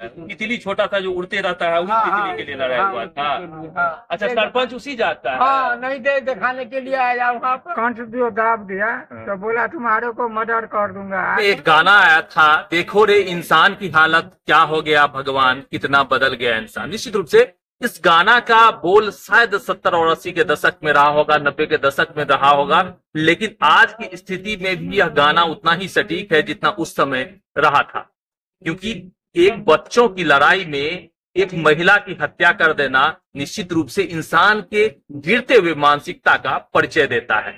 तितली छोटा सा जो उड़ते रहता है, उस तितली के लिए लड़ाई हुआ था। अच्छा, सरपंच उसी जाता है? हाँ, नहीं दे दिखाने के लिए आया वहाँ पर। कंठ जो दाब दिया तो बोला तुम्हारे को मर्डर कर दूंगा। एक गाना आया था, देखो रे इंसान की हालत क्या हो गया, भगवान कितना बदल गया इंसान। निश्चित रूप से इस गाना का बोल शायद 70 और 80 के दशक में रहा होगा, 90 के दशक में रहा होगा, लेकिन आज की स्थिति में भी यह गाना उतना ही सटीक है जितना उस समय रहा था। क्योंकि एक बच्चों की लड़ाई में एक महिला की हत्या कर देना निश्चित रूप से इंसान के गिरते हुए मानसिकता का परिचय देता है।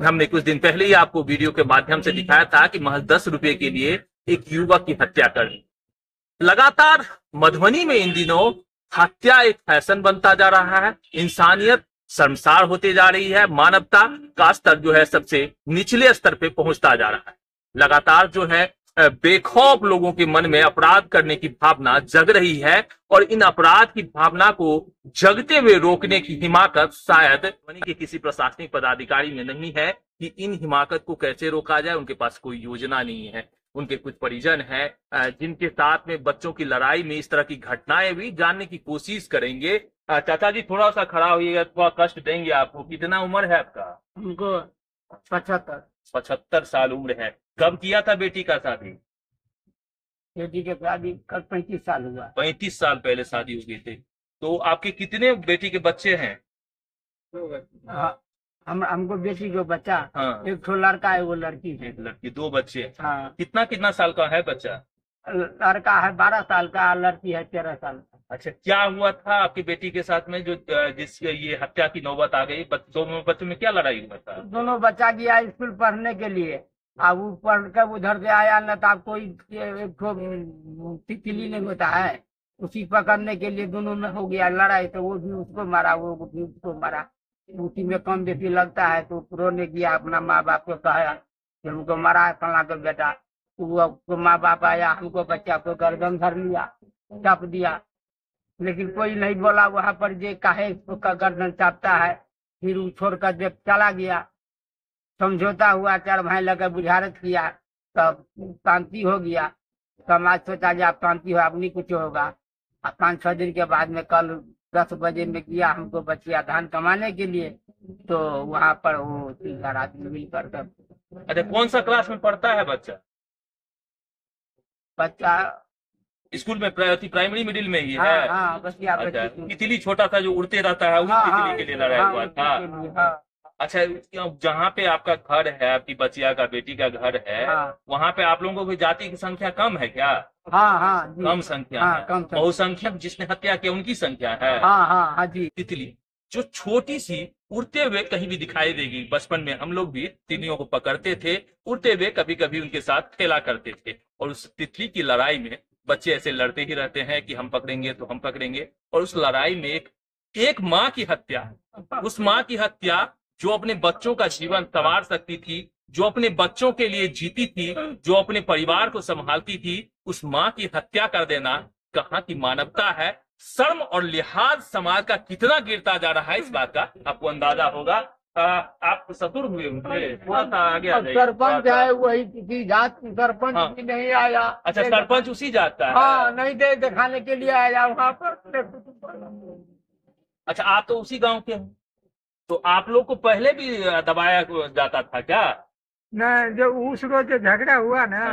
हमने कुछ दिन पहले ही आपको वीडियो के माध्यम से दिखाया था कि महज 10 रुपए के लिए एक युवक की हत्या कर दी। लगातार मधुबनी में इन दिनों हत्या एक फैशन बनता जा रहा है, इंसानियत शर्मसार होती जा रही है, मानवता का स्तर जो है सबसे निचले स्तर पे पहुंचता जा रहा है। लगातार जो है बेखौफ लोगों के मन में अपराध करने की भावना जग रही है, और इन अपराध की भावना को जगते हुए रोकने की हिमाकत शायद मधुबनी के किसी प्रशासनिक पदाधिकारी में नहीं है कि इन हिमाकत को कैसे रोका जाए। उनके पास कोई योजना नहीं है। उनके कुछ परिजन हैं जिनके साथ में बच्चों की लड़ाई में इस तरह की घटनाएं भी जानने की कोशिश करेंगे। चाचा जी थोड़ा सा खड़ा होइएगा, थोड़ा कष्ट देंगे आपको। कितना उम्र है आपका? उनको 75 साल उम्र है। कब किया था बेटी का शादी? बेटी के शादी कल 35 साल हुआ। 35 साल पहले शादी हो गई थी। तो आपके कितने बेटी के बच्चे हैं? हमको बेटी को बच्चा, हाँ। एक तो लड़का है, वो लड़की है। एक लड़की, 2 बच्चे। हाँ। कितना साल का है बच्चा? लड़का है 12 साल का, लड़की है 13 साल का। अच्छा, क्या हुआ था आपकी बेटी के साथ में जो जिस ये हत्या की नौबत आ गई? दोनों बच्चों में क्या लड़ाई हुआ था? दोनों बच्चा गया स्कूल पढ़ने के लिए, अब वो पढ़ कर उधर से आया न, तो कोई तितली नहीं होता है, उसी पकड़ने के लिए दोनों में हो गया लड़ाई। तो वो भी उसको मारा, वो भी उसको मारा। उसी में कम बेटी लगता है, तो रोने गया, अपना माँ बाप को कहा कि हमको मारा है फला का बेटा। वो माँ बाप आया, हमको बच्चा को गर्दन धर लिया, चाप दिया, लेकिन कोई नहीं बोला वहां पर। जे काहे उसका गर्दन चापता है, फिर वो छोड़कर जब चला गया, समझौता हुआ, 4 भाई लगा बुझारत किया, तब शांति हो गया। समाज सोचा जा शांति हो, अब नहीं कुछ होगा। 5-6 दिन के बाद में कल 10 बजे में किया हमको बचिया धान कमाने के लिए, तो वहां पर वो 3-4 आदमी मिलकर। अच्छा, कौन सा क्लास में पढ़ता है बच्चा? स्कूल में प्राइमरी मिडिल में ही है? हाँ, बचिया। अच्छा, तितली छोटा सा जो उड़ते रहता है, उस तितली के लिए लड़ाई हुआ था। अच्छा, जहाँ पे आपका घर है, आपकी बचिया का बेटी का घर है, वहाँ पे आप लोगों की जाति की संख्या कम है क्या? हाँ, कम संख्या है। बहुसंख्यक जिसने हत्या किया उनकी संख्या है। हाँ जी। तितली जो छोटी सी उड़ते हुए कहीं भी दिखाई देगी। बचपन में हम लोग भी तितलियों को पकड़ते थे, उड़ते हुए कभी कभी उनके साथ खेला करते थे, और उस तितली की लड़ाई में बच्चे ऐसे लड़ते ही रहते हैं कि हम पकड़ेंगे तो हम पकड़ेंगे। और उस लड़ाई में एक माँ की हत्या, उस माँ की हत्या जो अपने बच्चों का जीवन संवार सकती थी, जो अपने बच्चों के लिए जीती थी, जो अपने परिवार को संभालती थी, उस माँ की हत्या कर देना कहाँ की मानवता है। शर्म और लिहाज समाज का कितना गिरता जा रहा है, इस बात का आपको अंदाजा होगा। आप ससुर हुए उनके, थोड़ा सा आगे आ जाइए। सरपंच है, वही किसी जात की सरपंच भी नहीं आया। अच्छा, सरपंच उसी जाता है? हाँ, नहीं दे दिखाने के लिए आया वहाँ पर। अच्छा, आप तो उसी गांव के हैं, तो आप लोग को पहले भी दबाया जाता था क्या? नहीं, जब उस रोज झगड़ा हुआ ना,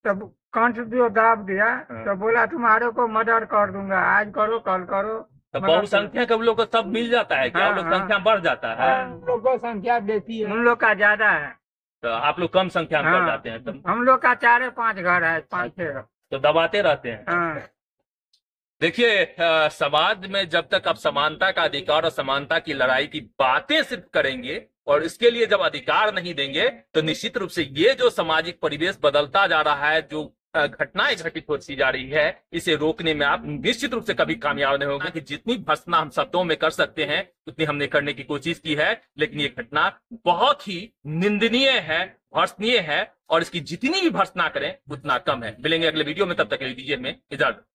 तब कंठ जो दाब दिया तो बोला तुम्हारे को मर्डर कर दूंगा, आज करो कल करो। तो बहुसंख्यक हम लोग को सब मिल जाता है क्या? लोग संख्या बढ़ जाता है? हम लोग को संख्या बेटी है, उन लोग का ज्यादा है, तो आप लोग कम संख्या में बढ़ जाते हैं। हम लोग का 4-5 घर है, 5-6, तो दबाते रहते हैं। देखिए, समाज में जब तक आप समानता का अधिकार और समानता की लड़ाई की बातें सिर्फ करेंगे और इसके लिए जब अधिकार नहीं देंगे, तो निश्चित रूप से ये जो सामाजिक परिवेश बदलता जा रहा है, जो घटनाएं घटित होती जा रही है, इसे रोकने में आप निश्चित रूप से कभी कामयाब नहीं होंगे। कि जितनी भर्त्सना हम शब्दों में कर सकते हैं उतनी हमने करने की कोशिश की है, लेकिन ये घटना बहुत ही निंदनीय है, भर्त्सनीय है, और इसकी जितनी भी भर्त्सना करें उतना कम है। मिलेंगे अगले वीडियो में, तब तक के लिए दीजिए हमें इजाजत।